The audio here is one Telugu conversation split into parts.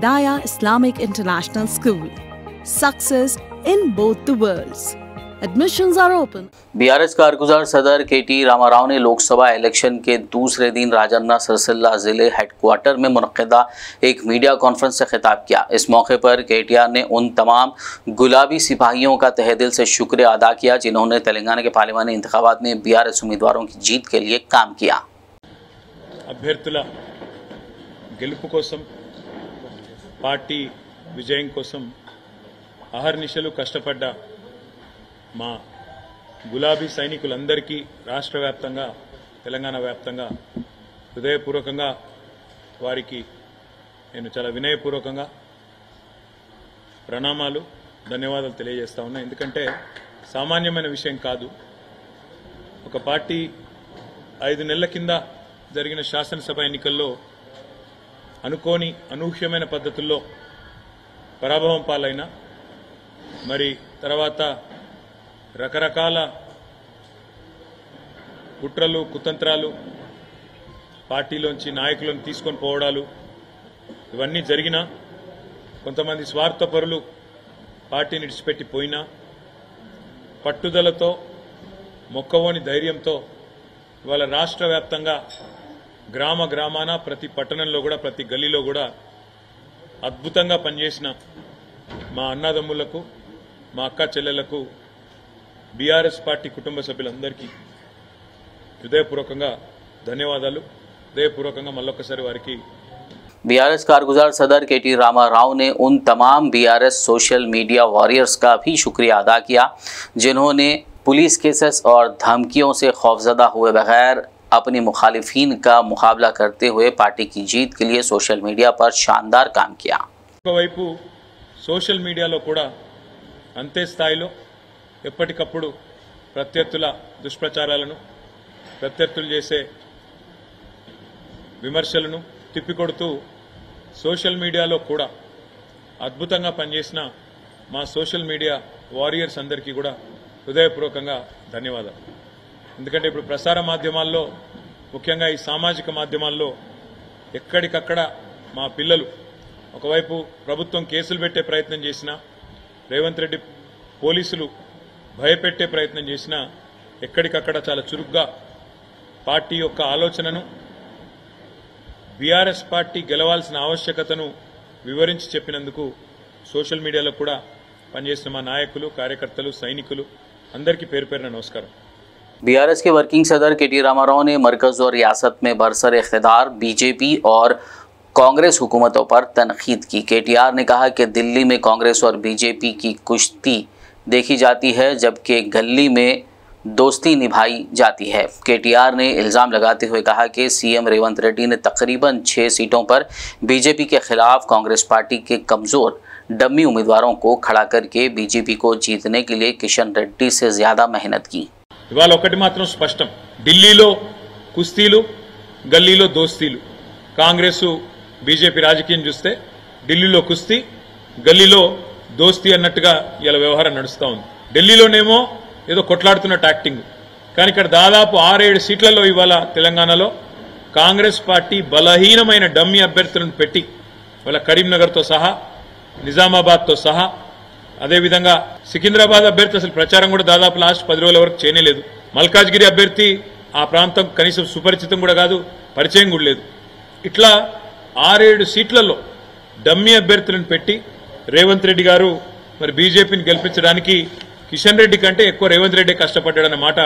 Hidayah Islamic International School. Success in both the worlds. Admissions are open. BRS कारगुजार सदर केटी रामाराव ने लोकसभा इलेक्शन के दूसरे दिन राजन्ना सिरसिल्ला जिले हेडक्वार्टर में मुनक्किदा एक मीडिया कॉन्फ्रेंस से खिताब किया। इस मौके पर केटीआर ने उन तमाम गुलाबी सिपाहियों का तहे दिल से शुक्रिया अदा किया जिन्होंने तेलंगाना के पार्लिमानी इंतखाबात में बीआरएस उम्मीदवारों की जीत के लिए काम किया। అభ్యర్థుల గెలుపు కోసం పార్టీ విజయం కోసం అహర్నిశలు కష్టపడ్డ మా గులాబీ సైనికులందరికీ రాష్ట్ర వ్యాప్తంగా తెలంగాణ వ్యాప్తంగా హృదయపూర్వకంగా వారికి నేను చాలా వినయపూర్వకంగా ప్రణామాలు ధన్యవాదాలు తెలియజేస్తా ఉన్నా। ఎందుకంటే సామాన్యమైన విషయం కాదు। ఒక పార్టీ 5 నెలల కింద జరిగిన శాసనసభ ఎన్నికల్లో అనుకోని అనూహ్యమైన పద్ధతుల్లో పరాభవం పాలైన మరి తర్వాత రకరకాల కుట్రలు కుతంత్రాలు పార్టీలోంచి నాయకులను తీసుకొని పోవడాలు ఇవన్నీ జరిగినా కొంతమంది స్వార్థపరులు పార్టీని విడిచిపెట్టి పోయినా పట్టుదలతో మొక్కవోని ధైర్యంతో ఇవాళ రాష్ట్ర వ్యాప్తంగా గ్రామ గ్రామాన ప్రతి పట్టణంలో కూడా ప్రతి గల్లీలో కూడా అద్భుతంగా పనిచేసిన మా అన్నదమ్ములకు మా అక్క చెల్లెలకు బీఆర్ఎస్ పార్టీ కుటుంబ సభ్యులందరికీ హృదయపూర్వకంగా ధన్యవాదాలు। హృదయపూర్వకంగా మళ్ళొకసారి వారికి बीआरएस कारगुजार सदर केटी रामाराव ने उन तमाम बीआरएस सोशल मीडिया वॉरियर्स का भी शुक्रिया अदा किया जिन्होंने पुलिस केसेस और धमकियों से खौफजदा हुए बगैर अपने मुखालिफिन का मुकाबला करते हुए पार्टी की जीत के लिए सोशल मीडिया पर शानदार काम किया। ఒకవైపు సోషల్ మీడియాలో కూడా అంతే స్థాయిలో ఎప్పటికప్పుడు ప్రత్యర్థుల దుష్ప్రచారాలను ప్రత్యర్థులు చేసే విమర్శలను తిప్పికొడుతూ సోషల్ మీడియాలో కూడా అద్భుతంగా పనిచేసిన మా సోషల్ మీడియా వారియర్స్ అందరికీ కూడా హృదయపూర్వకంగా ధన్యవాదాలు। ఎందుకంటే ఇప్పుడు ప్రసార మాధ్యమాల్లో ముఖ్యంగా ఈ సామాజిక మాధ్యమాల్లో ఎక్కడికక్కడ మా పిల్లలు ఒకవైపు ప్రభుత్వం కేసులు పెట్టే ప్రయత్నం చేసినా రేవంత్ రెడ్డి పోలీసులు భయపెట్టే ప్రయత్నం చేసినా ఎక్కడికక్కడ చాలా చురుగ్గా పార్టీ యొక్క ఆలోచనను బీఆర్ఎస్ పార్టీ గెలవాల్సిన ఆవశ్యకతను వివరించి చెప్పినందుకు సోషల్ మీడియాలో కూడా పనిచేసిన మా నాయకులు కార్యకర్తలు సైనికులు అందరికీ పేరు పేరున నమస్కారం। बीआरएस के वर्किंग सदर केटी रामाराव ने मरकज और रियासत में बरसर इख्तिदार बीजेपी और कांग्रेस हुकूमतों पर तनकीद की। केटीआर ने कहा कि दिल्ली में कांग्रेस और बीजेपी की कुश्ती देखी जाती है जबकि गली में दोस्ती निभाई जाती है। केटीआर ने इल्ज़ाम लगाते हुए कहा कि सीएम रेवंत रेड्डी ने तकरीबन 6 सीटों पर बीजेपी के खिलाफ कांग्रेस पार्टी के कमज़ोर डमी उम्मीदवारों को खड़ा करके बीजेपी को जीतने के लिए किशन रेड्डी से ज़्यादा मेहनत की। ఇవాళ ఒకటి మాత్రం స్పష్టం, ఢిల్లీలో కుస్తీలు గల్లీలో దోస్తీలు। కాంగ్రెస్ బీజేపీ రాజకీయం చూస్తే ఢిల్లీలో కుస్తీ గల్లీలో దోస్తీ అన్నట్టుగా ఇలా వ్యవహారం నడుస్తూ ఉంది। ఢిల్లీలోనేమో ఏదో కొట్లాడుతున్న యాక్టింగ్, కానీ ఇక్కడ దాదాపు 6-7 సీట్లలో ఇవాళ తెలంగాణలో కాంగ్రెస్ పార్టీ బలహీనమైన డమ్మీ అభ్యర్థులను పెట్టి వాళ్ళ కరీంనగర్తో సహా నిజామాబాద్తో సహా అదేవిధంగా సికింద్రాబాద్ అభ్యర్థి అసలు ప్రచారం కూడా దాదాపు లాస్ట్ 10 రోజుల వరకు చేయలేదు। మల్కాజ్గిరి అభ్యర్థి ఆ ప్రాంతం కనీసం సుపరిచితం కూడా కాదు, పరిచయం కూడా లేదు। ఇట్లా 6-7 సీట్లలో డమ్మీ అభ్యర్థులను పెట్టి రేవంత్ రెడ్డి గారు మరి బీజేపీని గెలిపించడానికి కిషన్ రెడ్డి కంటే ఎక్కువ రేవంత్ రెడ్డి కష్టపడ్డాడన్న మాట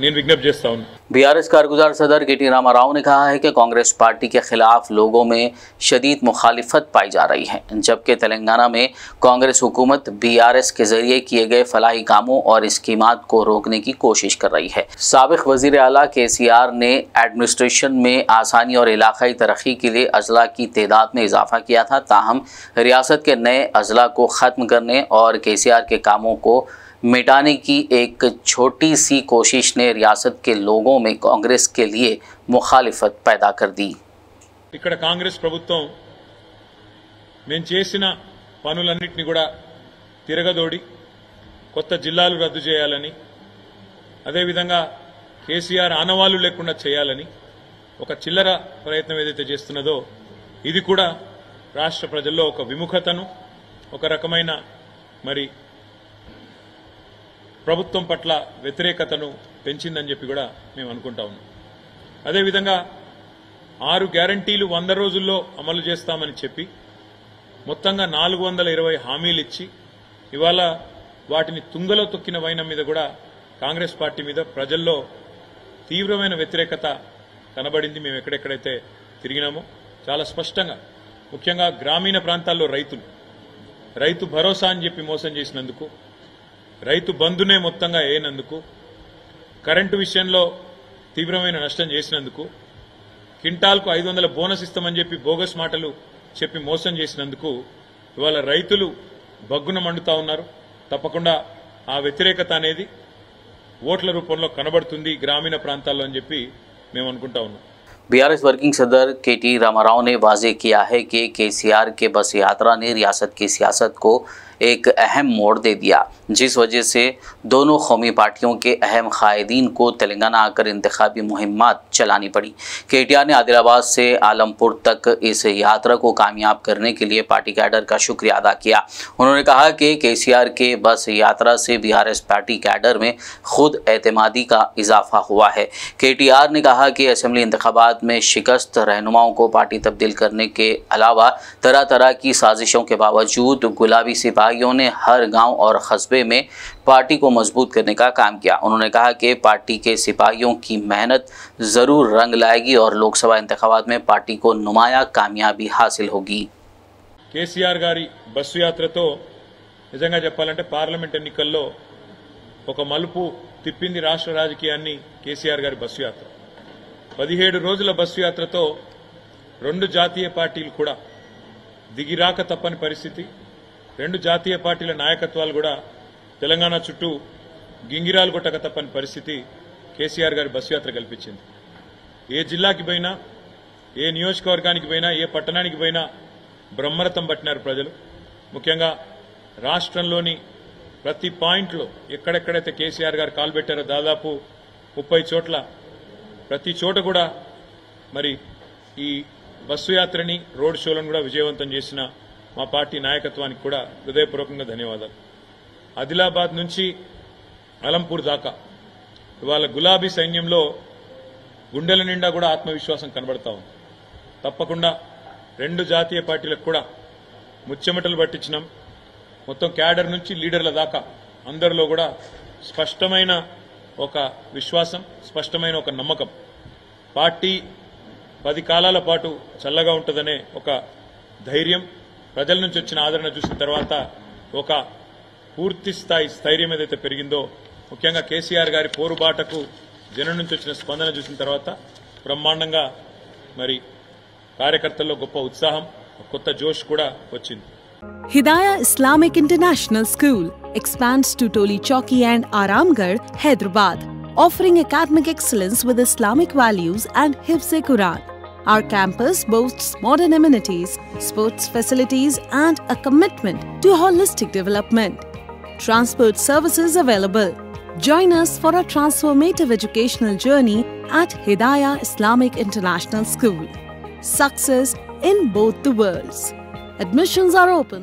నేను విజ్ఞప్తి చేస్తా ఉన్నా। बीआरएस कारगुजार सदर केटी रामाराव ने कहा है कि कांग्रेस पार्टी के खिलाफ लोगों में शदीद मुखालिफत पाई जा रही है जबकि तेलंगाना में कांग्रेस हुकूमत बीआरएस के जरिए किए गए फलाही कामों और स्कीमात को रोकने की कोशिश कर रही है। साबिक वजीर आला केसीआर ने एडमिनिस्ट्रेशन में आसानी और इलाकाई तरक्की के लिए अजला की तादाद में इजाफा किया था, ताहम रियासत के नए अजला को ख़त्म करने और केसीआर के कामों को मिटाने की एक छोटी सी कोशिश ने रियासत के लोगों में कांग्रेस के लिए मुखालिफत पैदा कर दी। ఇక్కడ కాంగ్రెస్ ప్రభుత్వం మేము చేసిన పనులన్నింటినీ కూడా తిరగదోడి కొత్త జిల్లాలు రద్దు చేయాలని అదేవిధంగా కేసీఆర్ ఆనవాళ్లు లేకుండా చేయాలని ఒక చిల్లర ప్రయత్నం ఏదైతే చేస్తున్నదో ఇది కూడా రాష్ట్ర ప్రజల్లో ఒక విముఖతను, ఒక రకమైన మరి ప్రభుత్వం పట్ల వ్యతిరేకతను పెంచిందని చెప్పి కూడా మేము అనుకుంటా ఉన్నాం. అదేవిధంగా 6 గ్యారంటీలు 100 రోజుల్లో అమలు చేస్తామని చెప్పి మొత్తంగా 420 హామీలు ఇచ్చి ఇవాళ వాటిని తుంగలో తొక్కిన వైనం మీద కూడా కాంగ్రెస్ పార్టీ మీద ప్రజల్లో తీవ్రమైన వ్యతిరేకత కనబడింది. మేము ఎక్కడెక్కడైతే తిరిగినామో చాలా స్పష్టంగా, ముఖ్యంగా గ్రామీణ ప్రాంతాల్లో రైతు భరోసా అని చెప్పి మోసం చేసినందుకు, రైతు బంధునే మొత్తంగా వేయనందుకు, కరెంటు విషయంలో తీవ్రమైన నష్టం చేసినందుకు, క్వింటాల్కు 500 బోనస్ ఇస్తామని చెప్పి బోగస్ మాటలు చెప్పి మోసం చేసినందుకు ఇవాళ రైతులు బగ్గున మండుతా ఉన్నారు. తప్పకుండా ఆ వ్యతిరేకత అనేది ఓట్ల రూపంలో కనబడుతుంది గ్రామీణ ప్రాంతాల్లో అని చెప్పి మేము అనుకుంటా ఉన్నాం. बीआरएस वर्किंग सदर केटी रामाराव ने वाज़ेह किया है कि केसीआर के बस यात्रा ने रियासत की सियासत को एक अहम मोड़ दे दिया, जिस वजह से दोनों कौमी पार्टियों के अहम कायदीन को तेलंगाना आकर इंतखाबी मुहिम्मात चलानी पड़ी। केटीआर ने आदिलाबाद से आलमपुर तक इस यात्रा को कामयाब करने के लिए पार्टी कैडर का शुक्रिया अदा किया। उन्होंने कहा कि केसीआर के बस यात्रा से बीआरएस पार्टी कैडर में खुद एतमादी का इजाफा हुआ है। केटीआर ने कहा कि असेंबली इंतखाबात में शिकस्त रहनुमाओं को पार्टी तब्दील करने के अलावा तरह तरह की साजिशों के बावजूद गुलाबी सिपाहियों ने हर गांव और कस्बे में पार्टी को मजबूत करने का काम किया। उन्होंने कहा कि पार्टी के सिपाहियों की मेहनत जरूर रंग लाएगी और लोकसभा इंतखाबात में पार्टी को नुमाया कामयाबी हासिल होगी। కేసీఆర్ గారి బస్సు యాత్రతో నిజంగా చెప్పాలంటే పార్లమెంట్ ఎన్నికల్లో ఒక మలుపు తిప్పింది రాష్ట్ర రాజకీయాన్ని కేసీఆర్ గారి బస్సు యాత్ర. 17 రోజుల బస్సు యాత్రతో 2 జాతీయ పార్టీలు కూడా దిగిరాక తప్పని పరిస్థితి. 2 జాతీయ పార్టీల నాయకత్వాలు కూడా తెలంగాణ చుట్టూ గింగిరాలు కొట్టక తప్పని పరిస్థితి కేసీఆర్ గారి బస్సు యాత్ర కల్పించింది. ఏ జిల్లాకి పోయినా, ఏ నియోజకవర్గానికి పోయినా, ఏ పట్టణానికి పోయినా బ్రహ్మరథం పట్టినారు ప్రజలు. ముఖ్యంగా రాష్ట్రంలోని ప్రతి పాయింట్లో ఎక్కడెక్కడైతే కేసీఆర్ గారు కాలు పెట్టారో దాదాపు 30 చోట్ల, ప్రతి చోట కూడా మరి ఈ బస్సు యాత్రని, రోడ్ షోలను కూడా విజయవంతం చేసిన మా పార్టీ నాయకత్వానికి కూడా హృదయపూర్వకంగా ధన్యవాదాలు. ఆదిలాబాద్ నుంచి అలంపూర్ దాకా ఇవాళ గులాబీ సైన్యంలో గుండెల నిండా కూడా ఆత్మవిశ్వాసం కనబడతా ఉంది. తప్పకుండా 2 జాతీయ పార్టీలకు కూడా ముచ్చెమటలు పట్టించినాం. మొత్తం క్యాడర్ నుంచి లీడర్ల దాకా అందరిలో కూడా స్పష్టమైన ఒక విశ్వాసం, స్పష్టమైన ఒక నమ్మకం. పార్టీ 10 కాలాల పాటు చల్లగా ఉంటుందనే ఒక ధైర్యం, ప్రజల నుంచి వచ్చిన ఆదరణ చూసిన తర్వాత ఒక పూర్తి స్థాయి స్థైర్యం ఏదైతే పెరిగిందో, ముఖ్యంగా కేసీఆర్ గారి పోరుబాటకు జనం నుంచి వచ్చిన స్పందన చూసిన తర్వాత బ్రహ్మాండంగా మరి కార్యకర్తల్లో గొప్ప ఉత్సాహం, కొత్త జోష్ కూడా వచ్చింది. Hidayah Islamic International School expands to Toli Chowki and Aramgarh, Hyderabad, offering academic excellence with Islamic values and Hifz-e-Quran. Our campus boasts modern amenities, sports facilities and a commitment to holistic development. Transport services available. Join us for a transformative educational journey at Hidayah Islamic International School. Success in both the worlds. Admissions are open.